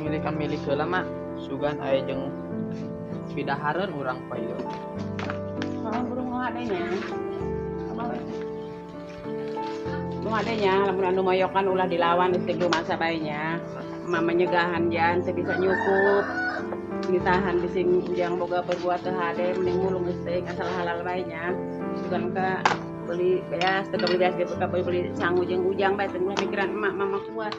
milik heula mah sugan aya jeung pidahareun urang payu. Kalau burung adanya. Apa we? Burung adanya lamun anu moyokan ulah dilawan istik rumah sabainya. Mama nyegahan jan teu bisa nyukup. Ditahan bising ujang boga berbuat teu hade mending mulung istik asal halal bae nya. Sugan ka beli beas teu beli beas gitu ka beli sangu jeung ujang bae teu mikiran emak mama kuat.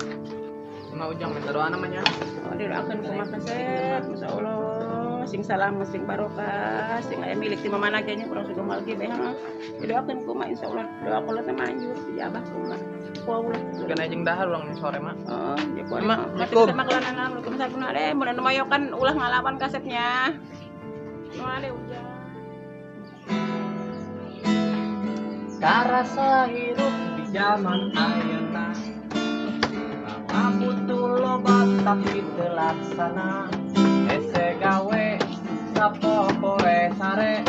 Mah ujang minta doa namanya. Oh, didoakeun kumaha kasep, masyaallah. Sing salam sing barokah, sing aya milik ti mamana ge nya kurang suga malgi beh. Didoakeun kumaha insyaallah doa kula teh manjur dijabah kumaha. Kuaula. Sugan aya jeung dahar urang sore mah. Heeh, ya kuaula. Mak, Mati bisa makalanan Assalamualaikum sabuna deh, mun anu mayokan ulah ngalawan kasepnya. Nu ade ujang. Karasa hirup di zaman ayeuna butuh lobat tapi terlaksana ese gawe sapopore sare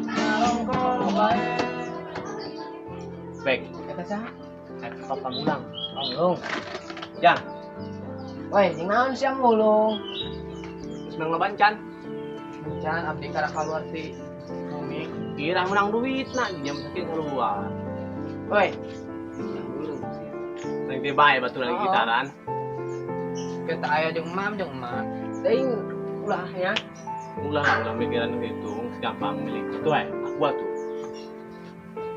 narongko bae baik eta saha eta pamulung jang woi jeung naon sia mulung geus ngelabancan Can abdi kara kaluar ti bumi. kira menang duitna jam saking keluar woi nang teh bae batur lagi gitaran Kita aya jeung mam jeung emak. teuing ulah ya ulah mikiran gitu gampang milik itu aku tuh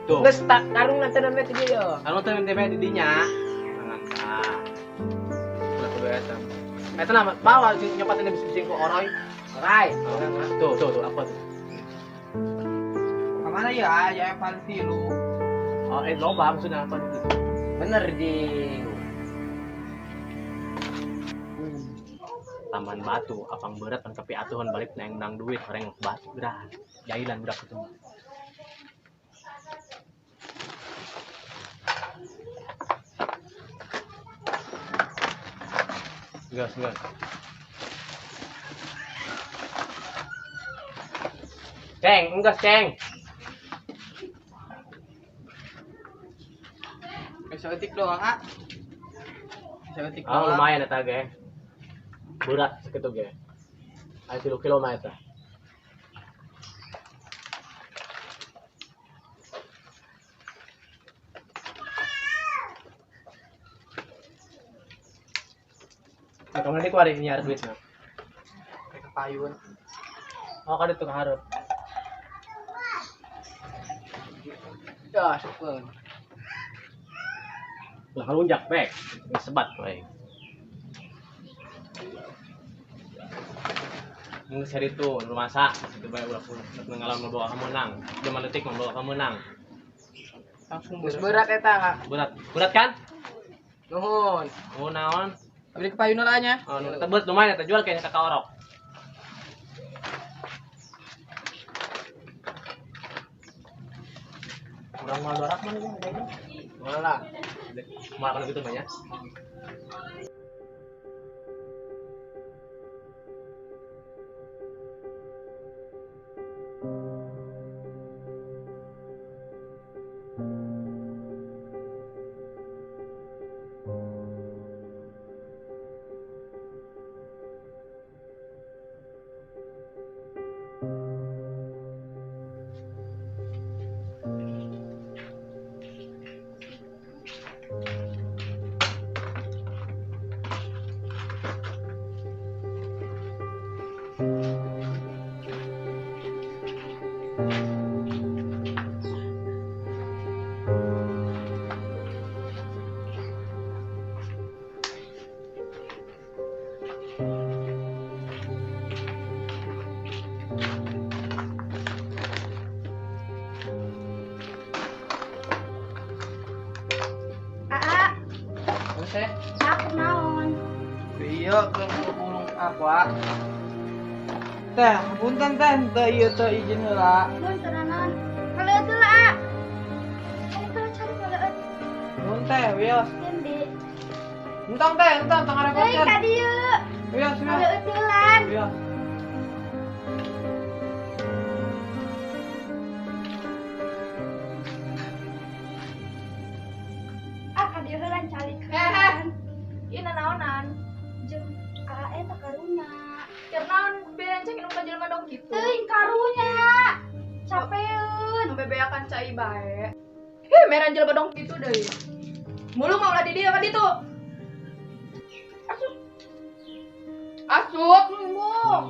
tuh geus tak karung nanti nembe di dieu karung teh nembe di dinya jangan ulah kudu eta eta nama bawa sing nyopatin bisa ku oroy rai tuh apa tuh Kamana ya aya panti lu. oh loba maksudnya apa itu bener jing Taman Batu apang berat kan tapi atuhan balik nang duit orang batu gerah jailan budak itu gas ceng enggak ceng Bisa etik doang, ah. Bisa etik oh doang. lumayan eta ge berat segitu ge aya 3 kilometer nah, kamu nanti kuari nyari duitnya Kayak payun. oh kan itu keharap Ya, syukur. lah ngelunjak bek sebat baik ini seri itu rumah masak itu baik ulah ngalamin membawa kamu menang 5 detik membawa kamu menang Langsung berat eta. berat kan Nuhun. oh naon Abdi ke payun heula nya. oh tebet lumayan eta jual kayaknya kakak orok kurang mal dorak mana ya kayaknya malah malah gitu banyak Teh. Aku naon? Iya, ke burung apa? Teh, punten teh, teh ieu teh izin heula. Mun tenanan. Kalau itu lah. Kalau cari kalau Mun teh, wios. Dendi. Entong teh, entong tong Hei repotkeun. ka dieu. Wios, Kalau wios. itu lan. Wios. Ah ka dieu lan cari kan. Ieu naonan. Jeung jelema-jelema dong gitu. Teuing karunya. Capeun. Bebeakan cai bae. Merah jelema dong gitu deui. Mulu mau ulah di dieu kan itu. Asup. Asup ngomong.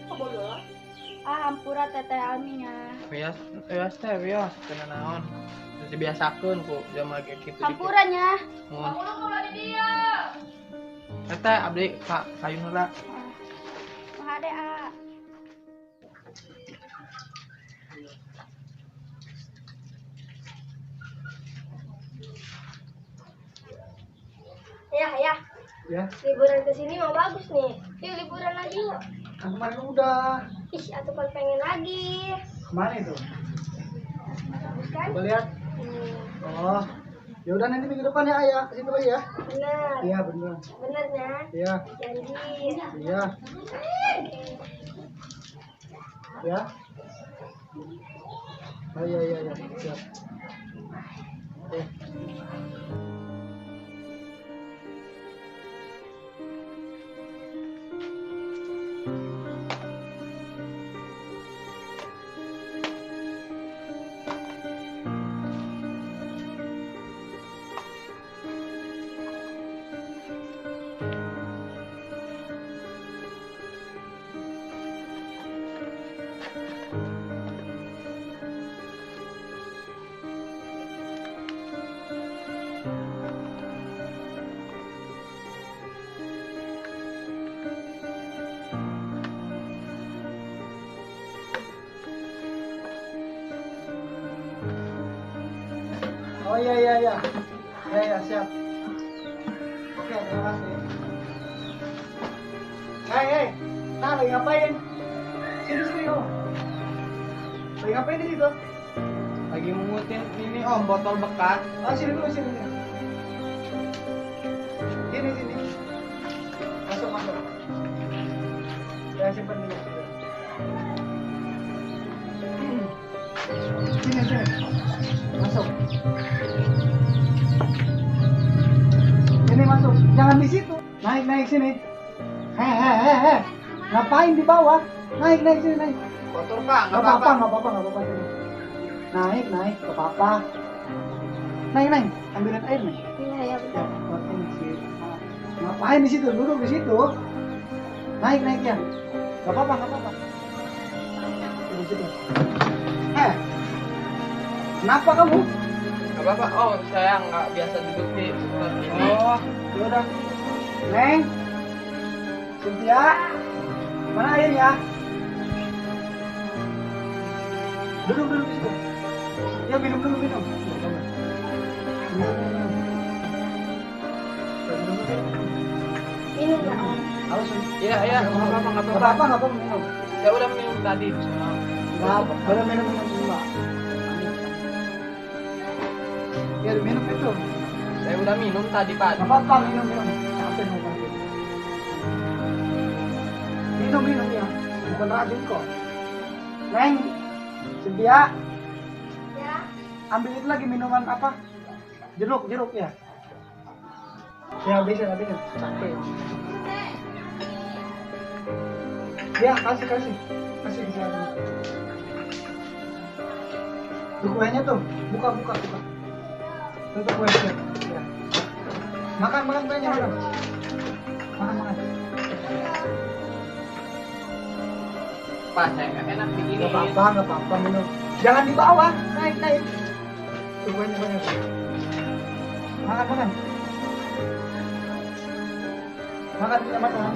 Bodoh. Hampura teteh Aminya. Bias teh bias kena naon. Dibiasakeun ku jelema ge kitu. Hampuranya. Mun Mulu mau ulah di dieu. eta abdi ka kayun heula. Mahade a. Ya. Ya, Liburan ke sini mau bagus nih. Yuk liburan lagi yuk. kan kemarin udah. Ih, atuh pengen lagi. Kemana itu? Bagus kan? Coba lihat. Oh, ya udah nanti minggu depan ya ayah ke situ lagi ya. Bener. Iya bener. Benernya. Iya, Janji. iya, ya. Oh iya, siap. Oke. Oh iya, siap. Oke, terima kasih. Hei, nah lagi ngapain? Sini om. Lagi ngapain di situ? Lagi mungutin ini Om botol bekas. Oh sini dulu sini. Sini. Masuk. Ya simpan dulu. Sini. Masuk. Sini masuk. Jangan di situ. Naik sini. Heh. Ngapain di bawah? Naik sini. Kotor Pak, Nggak apa-apa sini. Naik, nggak apa-apa. Naik. Ambilin air nih. Iya, betul. Buat ini sih. Ngapain di situ? Duduk di situ. Naik ya. Nggak apa-apa. Di situ. Kenapa kamu? Gak apa-apa. Oh, saya nggak biasa duduk di seperti ini. Oh, ya udah. Neng, Cynthia, mana airnya? Duduk di situ. Ya minum dulu. Minum. Minum ya, Om. Harus. Iya, nggak apa-apa. Nggak apa-apa minum. Saya udah minum tadi. Nggak, boleh minum semua. Ya minum itu. Saya udah minum tadi Pak. Nggak apa-apa minum. Sampai mau mandi. Minum ya. Bukan racun kok. Neng, Cynthia, Ya. ambil itu lagi minuman apa? Jeruk ya. Ya habisin. Capek. Ya kasih di sana. Tuh kuenya tuh, buka. Tutup kuenya. Ya. Makan kuenya makan. Makan. Pak, saya nggak enak begini. Gak apa-apa minum. Jangan di bawah, naik. Tuh kuenya. Makan. Makan.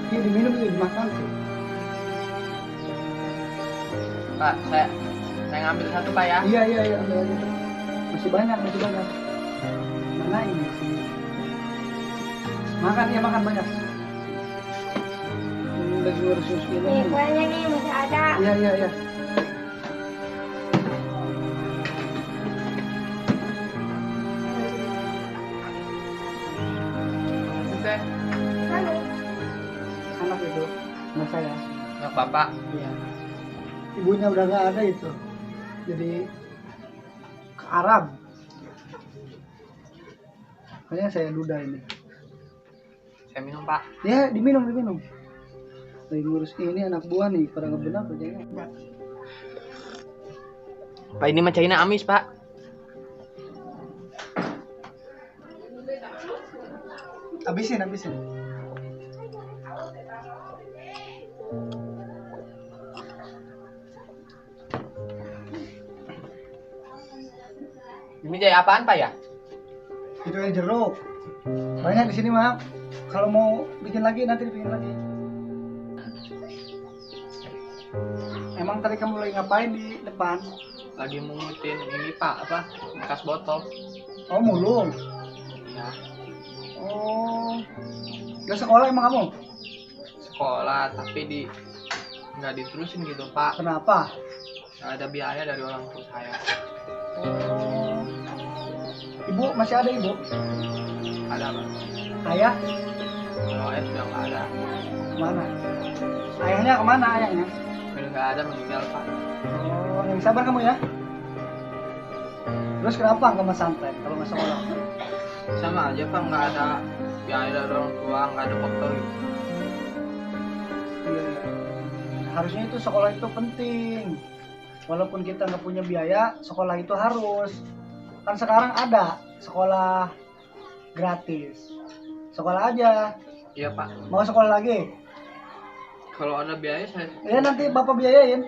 Ini diminum ini dimakan. Pak, saya ngambil satu Pak ya. Iya, ambil aja. Masih banyak. Mana ini sih? Makan banyak. Udah jual susu Nih, kuenya nih masih ada. Iya. Teh, Lalu, Anak itu, anak saya. nggak Bapak. Iya. Ibunya udah nggak ada itu. Jadi ke Arab. Makanya saya duda ini. Saya minum Pak. Ya, diminum. Lagi ngurus ini anak buah nih, pada nggak benar kerjanya. Pak ini mencairnya amis pak. Habisin. Ini jahe apaan pak ya? Itu yang jeruk. Banyak di sini mah. Kalau mau bikin lagi nanti dibikin lagi. Emang tadi kamu lagi ngapain di depan? Lagi mungutin ini pak apa bekas botol. Oh mulung. Ya, Oh. Gak sekolah emang kamu? sekolah tapi nggak diterusin gitu pak. Kenapa? Nggak ada biaya dari orang tua saya. Oh. Ibu masih ada ibu? Ada pak. Ayah Kalau ayah sudah nggak ada. kemana? Ayahnya kemana ayahnya? Udah nggak ada, meninggal pak. Oh, yang sabar kamu ya. Terus kenapa nggak mau santai kalau nggak sekolah? Sama aja pak, nggak ada biaya dari orang tua, nggak ada faktor gitu. Iya. Harusnya itu sekolah itu penting. Walaupun kita nggak punya biaya, sekolah itu harus. Kan sekarang ada sekolah gratis. Sekolah aja. Iya pak. Mau sekolah lagi? Kalau ada biaya saya. Ya nanti bapak biayain.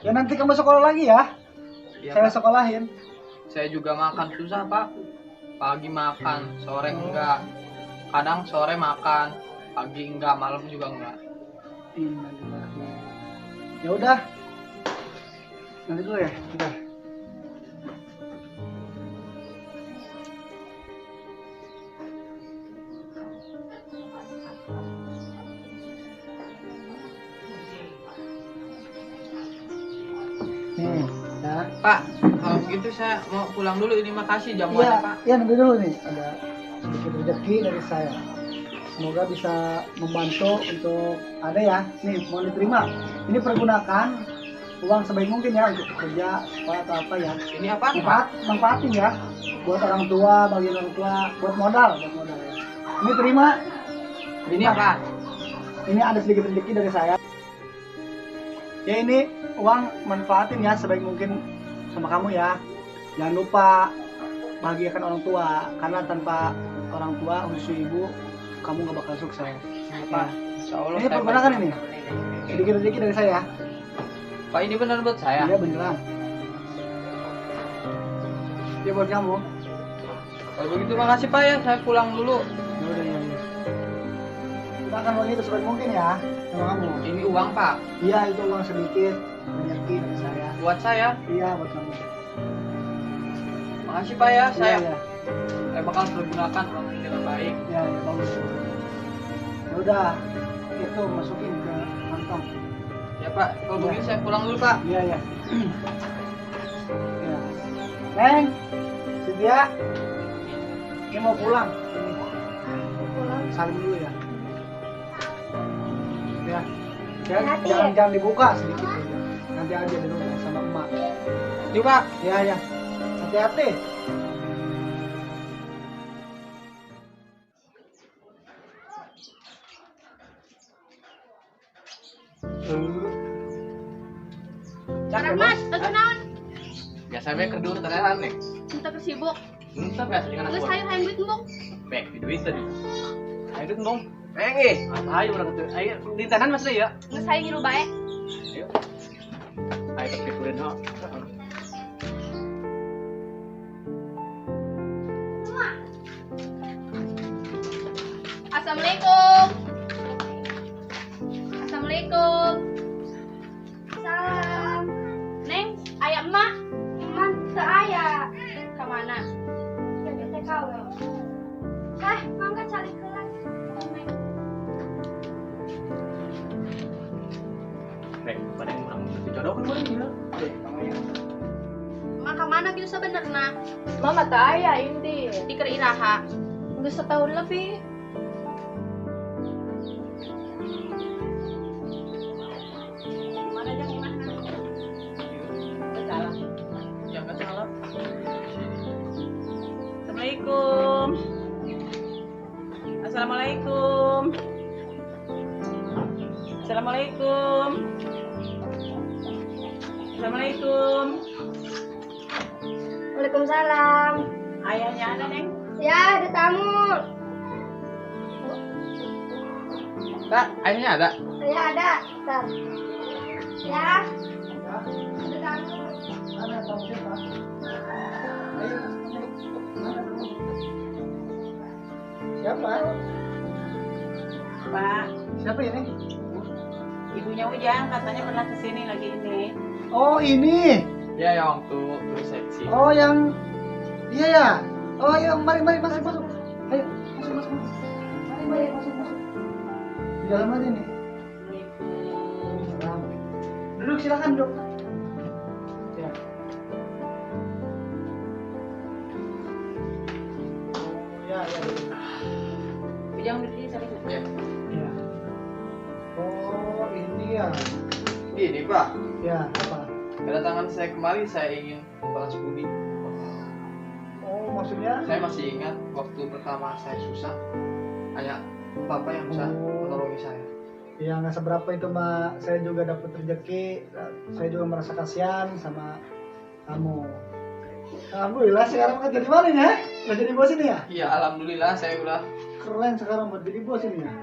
Ya nanti kamu sekolah lagi ya. Iya, Saya pak. sekolahin. Saya juga makan susah pak. Pagi makan, sore enggak. Kadang sore makan, pagi enggak, malam juga enggak. Innalillahi. Ya udah. Nanti dulu ya. Udah. Nih, ya. Pak, kalau begitu saya mau pulang dulu. Ini makasih jamuannya Iya, pak. iya nanti dulu nih ada sedikit rezeki dari saya. Semoga bisa membantu untuk ada ya. Nih mau diterima. Ini pergunakan uang sebaik mungkin ya untuk kerja sekolah atau apa ya. Ini apaan pak? Manfaatin ya. Buat orang tua, bagi orang tua, buat modal ya. Ini terima. Ini apa? Ini ada sedikit rezeki dari saya. Ya ini uang manfaatin ya sebaik mungkin sama kamu ya. Jangan lupa bahagiakan orang tua, karena tanpa orang tua, khususnya ibu, kamu gak bakal sukses. Pak, insya Allah Ini saya pergunakan baik. ini. Sedikit rezeki dari saya. Pak, ini benar buat saya. Iya beneran. Ya buat kamu. Kalau begitu makasih pak ya. Saya pulang dulu. Ya udah ya. Gunakan uang itu sebaik mungkin ya sama kamu. Ini uang pak. Iya itu uang sedikit rezeki dari saya. Buat saya. Iya buat kamu. Makasih pak ya. Saya Iya, saya bakal pergunakan uang ini dengan baik. ya, ya bagus. Ya udah itu masukin ke kantong. Ya pak. Kalau begitu saya pulang dulu pak. Iya ya. Ya. Neng, Cynthia, ini mau pulang. Pulang. Salim dulu ya. Ya. Ya, jangan dibuka sedikit aja. Nanti aja dulu sama emak. Yuk pak. Ya ya. Hati-hati. Karena mas, tentu naon. Biasa bae keur diurut tadahan nih. Kita kesibuk. Entah biasa dengan Terus aku. hayang duit mbok. Baik, di duit tadi. Ayo dong dong. Pengen. Ayo urang teh. Ayo di tanan Mas ya. Geus hayang ngilu bae. Ayo. Ayo ke kulen ho. Assalamualaikum. Assalamualaikum. Salam. Neng, aya emak. Iman teu aya. Ka mana? Jadi teh kawe. Mangga cari kelas. Baik, pada yang urang jodoh kan boleh ya. Emak ka mana gitu sebenarnya? Mama teu aya ini. Dikir iraha. Udah setahun lebih. Mana aja gimana? Salah. Jangan salah. Assalamualaikum. Assalamualaikum. Assalamualaikum. Assalamualaikum. Waalaikumsalam. Ayahnya ada, Neng? Ya, ada tamu. Kak, ayahnya ada? Ya, ada. Bentar. Ya. Ada tamu. Ada tamu siapa? Ayo. Mana tamu? Siapa? Pak, Siapa ini? ibunya Ujang katanya pernah kesini lagi ini. Oh, ini. Ya, yang waktu terus seksi. Oh, yang iya ya. Oh, ayo mari masuk. Ayo, masuk. Mari masuk. Di dalam aja nih. Salam. Duduk silakan, Dok. Ya. Oh, ya. Ujang udah sini sini. Ya. Ya. Oh, ini ya. Gini Pak, Ya, apa? kedatangan saya kemari saya ingin membalas budi. Oh, maksudnya Saya masih ingat waktu pertama saya susah, hanya Bapak yang bisa menolongi saya. ya nggak seberapa itu mah, saya juga dapat rezeki, saya juga merasa kasihan sama kamu. Alhamdulillah sekarang kan jadi mana ya? Udah jadi bos ini ya? Iya, alhamdulillah saya udah Keren sekarang buat jadi bos ini ya?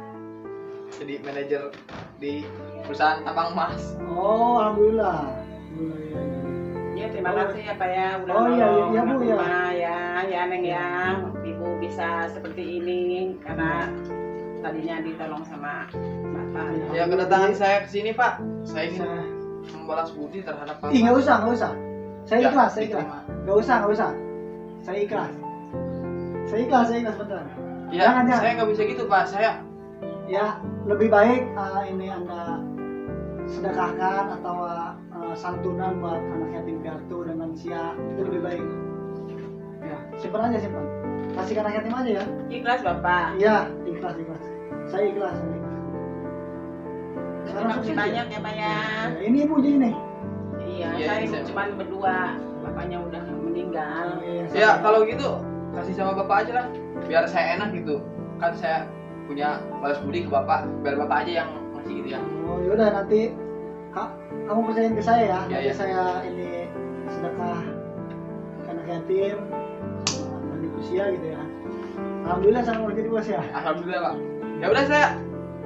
jadi manajer di perusahaan tambang emas. Oh, alhamdulillah. Iya. Ya terima kasih ya Pak ya udah Oh, iya, nolong iya, Bu, ya. rumah ya Neng ya. Ibu bisa seperti ini karena tadinya ditolong sama Bapak. Ya, kedatangan saya ke sini Pak, saya ingin membalas budi terhadap Bapak. Ih, nggak usah. Saya Ya, ikhlas. diterima. Nggak usah. Saya ikhlas beneran. Ya, Jangan. saya nggak bisa gitu Pak, saya Ya, lebih baik ini Anda sedekahkan atau santunan buat anak yatim piatu dan lansia, itu lebih baik. Ya, simpan. Kasih ke anak yatim aja ya. Ikhlas Bapak. Iya, ikhlas. Saya ikhlas. Terima kasih banyak ya Pak ya. Ya, ini ibu jadi nih. Iya, Iya, saya saya- cuma berdua. Bapaknya udah meninggal. ya kalau gitu kasih sama Bapak aja lah, biar saya enak gitu. Kan saya punya balas budi ke Bapak, biar Bapak aja yang ngasih gitu ya. Oh, yaudah nanti kamu percayain ke saya ya. Iya, Nanti iya. saya ini sedekah ke anak yatim, lanjut usia gitu ya. Alhamdulillah saya mau jadi bos ya. Alhamdulillah Pak. Ya udah, saya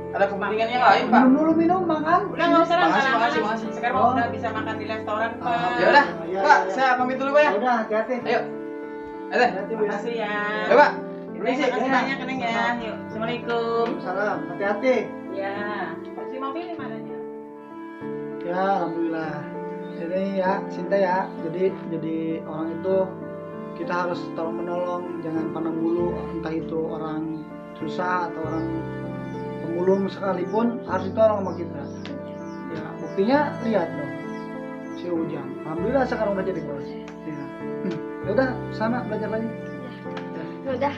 ada kepentingan yang lain Pak. Minum makan. Udah nggak usah Makasih. Sekarang Oh. udah bisa makan di restoran Pak. Ya udah, Iya, Pak, iya. saya pamit dulu Pak ya. Ya udah, hati-hati. Ayo. Hati-hati Bu Terima ya. kasih ya. Ayo Pak. Terima kasih Ya. banyak Neng ya. Yuk, Assalamualaikum. Salam, hati-hati. Ya, si mobil di mananya? Ya, alhamdulillah. Jadi ya, Sinta ya. Jadi orang itu kita harus tolong menolong, jangan pandang bulu, entah itu orang susah atau orang pemulung sekalipun harus ditolong sama kita. Ya, buktinya lihat dong. Si Ujang. Alhamdulillah sekarang udah jadi bos. Ya. Ya udah, sana belajar lagi. Udah.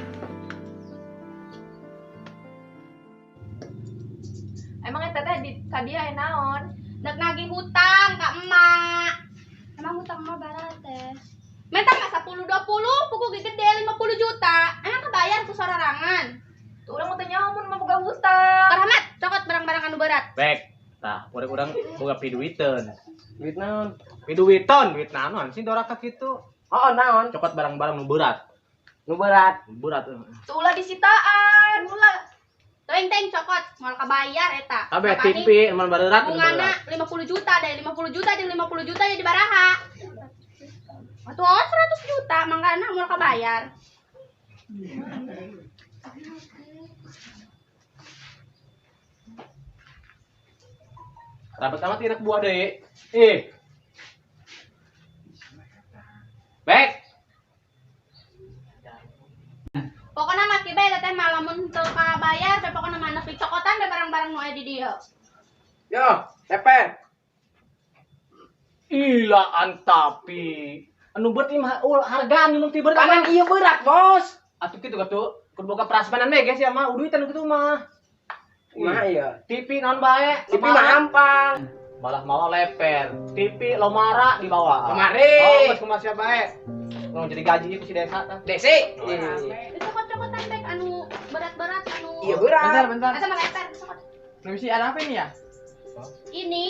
Emangnya teteh tadi aya naon? Nek nagih hutang ka emak. Emang hutang mah barat teh. Minta mah 10-20, puku gede 50 juta. Emang kebayar ku sorangan. Tuh urang teh nyaho mun mah boga hutang. Rahmat, cokot barang-barang anu berat. Baik. Tah, urang boga piduiteun. Duit naon? Duit naon sih doraka kitu? Oh, naon? Cokot barang-barang nu berat. Nu berat. Tuh ulah disitaan, ulah. Teng cokot, moal kabayar eta. Kabeh Makanya TV emang berat nu bungana berat. 50 juta deh, 50 juta jeung 50 juta jadi baraha. Atuh 100 juta mangkana moal kabayar. Rapat amat tidak buah deh. Baik. Pokoknya mah kibe teteh mah lamun teu kabayar, teh pokoknya mah nepi cokotan deh barang-barang nu aya di dieu. Yo, teper. Ilaan tapi anu berat mah hargaan nu ti berat. Paman ieu berat, Bos. Atuh kitu katuh, kudu boga prasmanan we geus ya mah, uduitan kitu mah. Nah iya, TV naon bae? TV mah gampang. Malah mawa leper. TV lomara di bawah. Kemari. Oh, geus kumaha sia bae. Nu jadi gaji ku si Desa tah. Desi. Cokot-cokotan dek anu berat-berat anu. Iya berat. Bentar. Asa mah leper cokot. Permisi, ada apa ini ya? Ini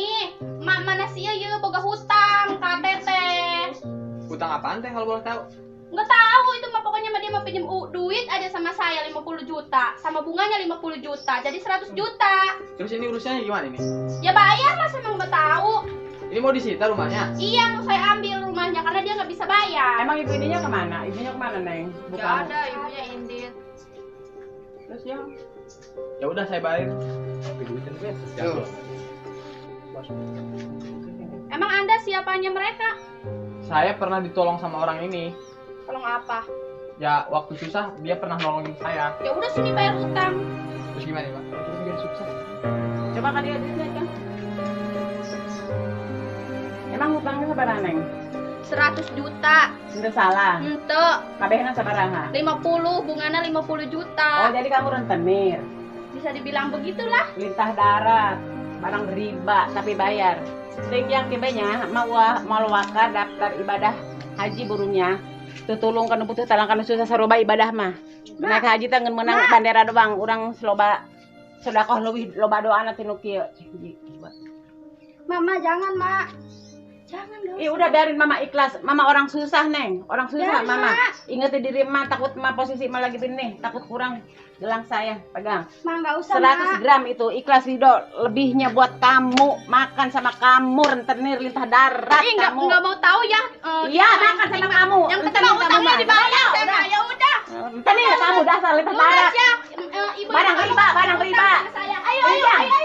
mama nasi ya boga hutang KTT. Hutang apaan teh kalau boleh tahu? Nggak tahu itu mah, pokoknya dia mau pinjam duit aja sama saya 50 juta, sama bunganya 50 juta, jadi 100 juta. Terus ini urusannya gimana ini? Ya bayar lah, saya emang nggak tahu. Ini mau disita rumahnya? Iya, mau saya ambil rumahnya karena dia nggak bisa bayar. Emang ibu ininya kemana? Ibunya kemana, Neng? Nggak ada, ibunya Indit. Terus yang Ya udah saya bayar. Tapi duitin bet. Tuh. Emang Anda siapanya mereka? Saya pernah ditolong sama orang ini. Tolong apa? Ya waktu susah dia pernah nolongin saya. Ya udah sini bayar hutang. Terus gimana Pak? Terus biar sukses. coba kan dia duitnya kan. Emang hutangnya sabaraha, Neng? 100 juta. Sudah salah. Ente, Kabehna sabaraha? 50, bunganya 50 Oh, juta. jadi kamu rentenir. Bisa dibilang begitulah. Lintah darat, barang riba tapi bayar. Sing yang kibanya mau waka daftar ibadah haji burungnya. Tutulung kan butuh talangkan susah saroba ibadah mah. Naik haji teh ngeun menang bandera doang, urang loba sedekah leuwih loba doana tinu kieu. Mama jangan, Mak. Jangan dong. Ih udah biarin mama ikhlas. Mama orang susah, Neng. Orang susah Biarin, mama. Mak. Ingat diri mah takut mah posisi mah lagi begini, takut kurang gelang saya. Pegang. Ma nggak usah, 100 Mak. gram itu ikhlas Rido, lebihnya buat kamu, makan sama kamu, rentenir lintah darat Ih, kamu. nggak mau tahu ya. Iya, makan sama kamu. Yang penting Rentenir utangnya kamu, dibayar. Mak. Saya mah, ya udah. Rentenir kamu dasar lintah Lunas darat. ya. Ibu Barang riba, barang riba. Saya. Ayo, Iya. ayo, ayo.